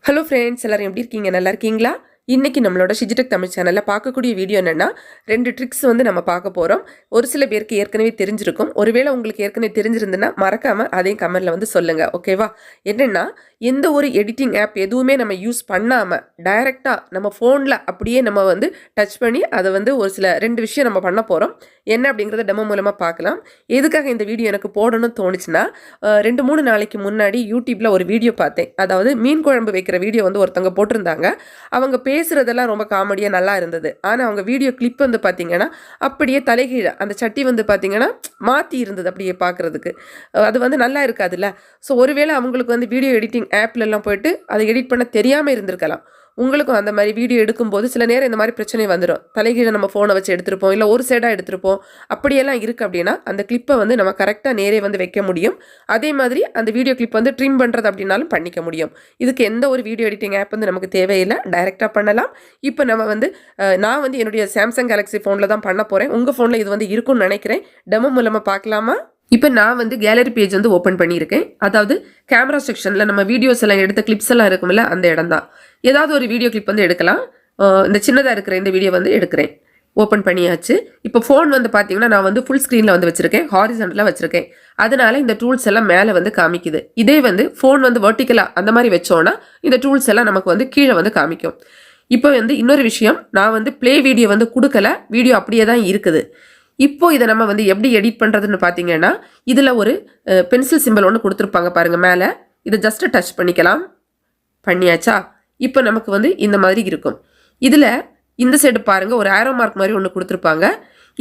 Hello friends, எல்லாரும் எப்படி இருக்கீங்க? நல்லா இருக்கீங்களா? இன்னைக்கு நம்மளோட டிஜிடெக் தமிழ் சேனலில் பார்க்கக்கூடிய வீடியோ என்னென்னா 2 ட்ரிக்ஸ் வந்து நம்ம பார்க்க போகிறோம். ஒரு சில பேருக்கு ஏற்கனவே தெரிஞ்சிருக்கும். ஒருவேளை உங்களுக்கு ஏற்கனவே தெரிஞ்சிருந்துன்னா மறக்காமல் அதையும் கமெண்டில் வந்து சொல்லுங்கள். ஓகேவா? என்னென்னா, எந்த ஒரு எடிட்டிங் ஆப் எதுவுமே நம்ம யூஸ் பண்ணாமல் டைரெக்டாக நம்ம ஃபோனில் அப்படியே நம்ம வந்து டச் பண்ணி அதை வந்து ஒரு சில 2 விஷயம் நம்ம பண்ண போகிறோம். என்ன அப்படிங்கிறத டெமோ மூலமாக பார்க்கலாம். எதுக்காக இந்த வீடியோ எனக்கு போடணும்னு தோணுச்சுன்னா, 2-3 நாளைக்கு முன்னாடி யூடியூப்பில் ஒரு வீடியோ பார்த்தேன். அதாவது மீன் குழம்பு வைக்கிற வீடியோ வந்து ஒருத்தவங்க போட்டிருந்தாங்க. அவங்க பேசுகிறதெல்லாம் ரொம்ப காமெடியாக நல்லா இருந்தது. ஆனால் அவங்க வீடியோ கிளிப் வந்து பார்த்திங்கன்னா அப்படியே தலைகீழ அந்த சட்டி வந்து பார்த்திங்கன்னா மாற்றி இருந்தது அப்படியே பார்க்குறதுக்கு. அது வந்து நல்லா இருக்காதுல்ல. ஸோ ஒருவேளை அவங்களுக்கு வந்து வீடியோ எடிட்டிங் ஆப்லெல்லாம் போய்ட்டு அதை எடிட் பண்ண தெரியாமல் இருந்திருக்கலாம். உங்களுக்கும் அந்த மாதிரி வீடியோ எடுக்கும்போது சில நேரம் இந்த மாதிரி பிரச்சனை வந்துடும். தலைகீழ நம்ம ஃபோனை வச்சு எடுத்திருப்போம், இல்லை ஒரு சைடாக எடுத்திருப்போம். அப்படியெல்லாம் இருக்குது அப்படின்னா அந்த கிளிப்பை வந்து நம்ம கரெக்டாக நேரே வந்து வைக்க முடியும். அதே மாதிரி அந்த வீடியோ கிளிப் வந்து ட்ரிம் பண்ணுறது அப்படின்னாலும் பண்ணிக்க முடியும். இதுக்கு எந்த ஒரு வீடியோ எடிட்டிங் ஆப் வந்து நமக்கு தேவையில்லை, டைரெக்டாக பண்ணலாம். இப்போ நம்ம வந்து நான் வந்து என்னுடைய சாம்சங் கேலக்ஸி ஃபோனில் தான் பண்ண போகிறேன். உங்கள் ஃபோனில் இது வந்து இருக்கும்னு நினைக்கிறேன். டெமோ மூலமாக பார்க்கலாமா? இப்போ நான் வந்து கேலரி பேஜ் வந்து ஓப்பன் பண்ணியிருக்கேன். அதாவது கேமரா செக்ஷனில் நம்ம வீடியோஸ் எல்லாம் எடுத்த கிளிப்ஸ் எல்லாம் இருக்கும்ல, அந்த இடம் தான். ஏதாவது ஒரு வீடியோ கிளிப் வந்து எடுக்கலாம். இந்த சின்னதாக இருக்கிற இந்த வீடியோ வந்து எடுக்கிறேன். ஓப்பன் பண்ணியாச்சு. இப்போ ஃபோன் வந்து பார்த்தீங்கன்னா நான் வந்து ஃபுல் ஸ்க்ரீனில் வந்து வச்சுருக்கேன், ஹாரிசான்டலாக வச்சுருக்கேன். அதனால இந்த டூல்ஸ் எல்லாம் மேலே வந்து காமிக்குது. இதே வந்து ஃபோன் வந்து வெர்டிக்கலாக அந்த மாதிரி வச்சோன்னா இந்த டூல்ஸ் எல்லாம் நமக்கு வந்து கீழே வந்து காமிக்கும். இப்போ வந்து இன்னொரு விஷயம், நான் வந்து ப்ளே வீடியோ வந்து கொடுக்கல, வீடியோ அப்படியே தான் இருக்குது. இப்போ இதை நம்ம வந்து எப்படி எடிட் பண்ணுறதுன்னு பார்த்தீங்கன்னா, இதில் ஒரு பென்சில் சிம்பிள் ஒன்று கொடுத்துருப்பாங்க பாருங்கள் மேலே. இதை ஜஸ்ட்டு டச் பண்ணிக்கலாம். பண்ணியாச்சா? இப்போ நமக்கு வந்து இந்த மாதிரி இருக்கும். இதில் இந்த சைடு பாருங்கள், ஒரு ஆரோ மார்க் மாதிரி ஒன்று கொடுத்துருப்பாங்க.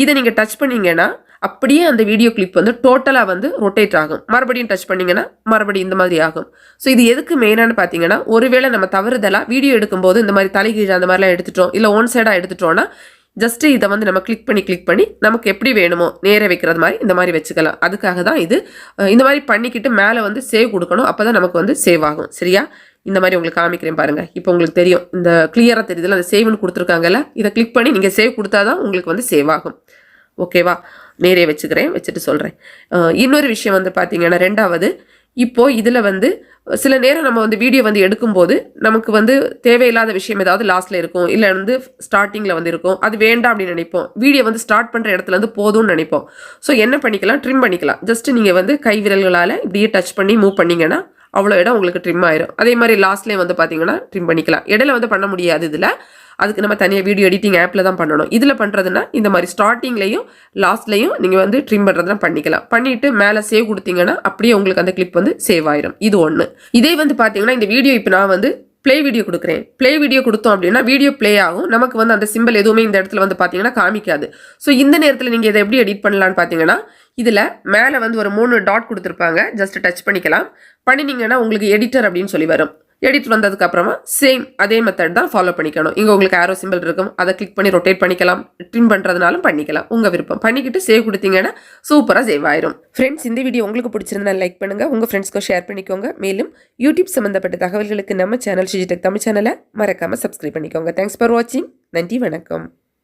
இதை நீங்கள் டச் பண்ணிங்கன்னா அப்படியே அந்த வீடியோ கிளிப் வந்து டோட்டலாக வந்து ரொட்டேட் ஆகும். மறுபடியும் டச் பண்ணிங்கன்னா மறுபடியும் இந்த மாதிரி ஆகும். ஸோ இது எதுக்கு மெயினானு பார்த்தீங்கன்னா, ஒருவேளை நம்ம தவறுதலாக வீடியோ எடுக்கும்போது இந்த மாதிரி தலைகீழ அந்த மாதிரிலாம் எடுத்துட்டோம், இல்லை ஒன் சைடாக எடுத்துட்டோன்னா ஜஸ்ட்டு இதை வந்து நம்ம கிளிக் பண்ணி நமக்கு எப்படி வேணுமோ நேரே வைக்கிறது மாதிரி இந்த மாதிரி வச்சுக்கலாம். அதுக்காக தான் இது. இந்த மாதிரி பண்ணிக்கிட்டு மேலே வந்து சேவ் கொடுக்கணும். அப்போ தான் நமக்கு வந்து சேவ் ஆகும். சரியா? இந்த மாதிரி உங்களுக்கு காமிக்கிறேன் பாருங்கள். இப்போ உங்களுக்கு தெரியும், இந்த கிளியராக தெரியுதுல, அந்த சேவ்னு கொடுத்துருக்காங்கல்ல, இதை கிளிக் பண்ணி நீங்கள் சேவ் கொடுத்தா தான் உங்களுக்கு வந்து சேவ் ஆகும். ஓகேவா? நேரே வச்சுக்கிறேன், வச்சுட்டு சொல்கிறேன். இன்னொரு விஷயம் வந்து பார்த்தீங்கன்னா, ரெண்டாவது, இப்போது இதில் வந்து சில நேரம் நம்ம வந்து வீடியோ வந்து எடுக்கும்போது நமக்கு வந்து தேவையில்லாத விஷயம் ஏதாவது லாஸ்ட்டில் இருக்கும், இல்லை வந்து ஸ்டார்டிங்கில் வந்து இருக்கும். அது வேண்டாம் அப்படின்னு நினைப்போம். வீடியோ வந்து ஸ்டார்ட் பண்ணுற இடத்துல வந்து போதும்னு நினைப்போம். ஸோ என்ன பண்ணிக்கலாம், ட்ரிம் பண்ணிக்கலாம். ஜஸ்ட்டு நீங்கள் வந்து கை விரல்களால் இப்படியே டச் பண்ணி மூவ் பண்ணிங்கன்னா அவ்வளோ இடம் உங்களுக்கு ட்ரிம் ஆயிரும். அதே மாதிரி லாஸ்ட்லேயே வந்து பார்த்தீங்கன்னா ட்ரிம் பண்ணிக்கலாம். இடையில வந்து பண்ண முடியாது இதில். அதுக்கு நம்ம தனியாக வீடியோ எடிட்டிங் ஆப்பில் தான் பண்ணணும். இதில் பண்ணுறதுன்னா இந்த மாதிரி ஸ்டார்டிங்லையும் லாஸ்ட்லையும் நீங்கள் வந்து ட்ரிம் பண்ணுறதுனா பண்ணிக்கலாம். பண்ணிவிட்டு மேலே சேவ் கொடுத்தீங்கன்னா அப்படியே உங்களுக்கு அந்த கிளிப் வந்து சேவ் ஆயிரும். இது ஒன்று. இதே வந்து பார்த்தீங்கன்னா இந்த வீடியோ இப்போ நான் வந்து ப்ளே வீடியோ கொடுக்குறேன். ப்ளே வீடியோ கொடுத்தோம் அப்படின்னா வீடியோ ப்ளே ஆகும். நமக்கு வந்து அந்த சிம்பிள் எதுவுமே இந்த இடத்துல வந்து பார்த்தீங்கன்னா காமிக்காது. ஸோ இந்த நேரத்தில் நீங்கள் இதை எப்படி எடிட் பண்ணலான்னு பார்த்தீங்கன்னா, இதில் மேலே வந்து ஒரு 3 டாட் கொடுத்துருப்பாங்க. ஜஸ்ட் டச் பண்ணிக்கலாம். பண்ணினீங்கன்னா உங்களுக்கு எடிட்டர் அப்படின்னு சொல்லி வரும். எடிட் வந்ததுக்கு அப்புறமா சேம் அதே மெத்தட் தான் ஃபாலோ பண்ணிக்கணும். இங்கே உங்களுக்கு ஆரோ சிம்பிள் இருக்கும், அதை கிளிக் பண்ணி ரொட்டேட் பண்ணிக்கலாம். ட்ரிம் பண்ணுறதுனாலும் பண்ணிக்கலாம், உங்கள் விருப்பம். பண்ணிக்கிட்டு சேவ் கொடுத்தீங்கன்னா சூப்பராக சேவ் ஆயிரும். ஃப்ரெண்ட்ஸ், இந்த வீடியோ உங்களுக்கு பிடிச்சிருந்தா லைக் பண்ணுங்கள், உங்கள் ஃப்ரெண்ட்ஸ்க்கும் ஷேர் பண்ணிக்கோங்க. மேலும் யூடியூப் சம்மந்தப்பட்ட தகவல்களுக்கு நம்ம சேனல் டிஜிடெக் தமிழ் சேனலை மறக்காமல் சப்ஸ்கிரைப் பண்ணிக்கோங்க. தேங்க்ஸ் ஃபார் வாட்சிங். நன்றி, வணக்கம்.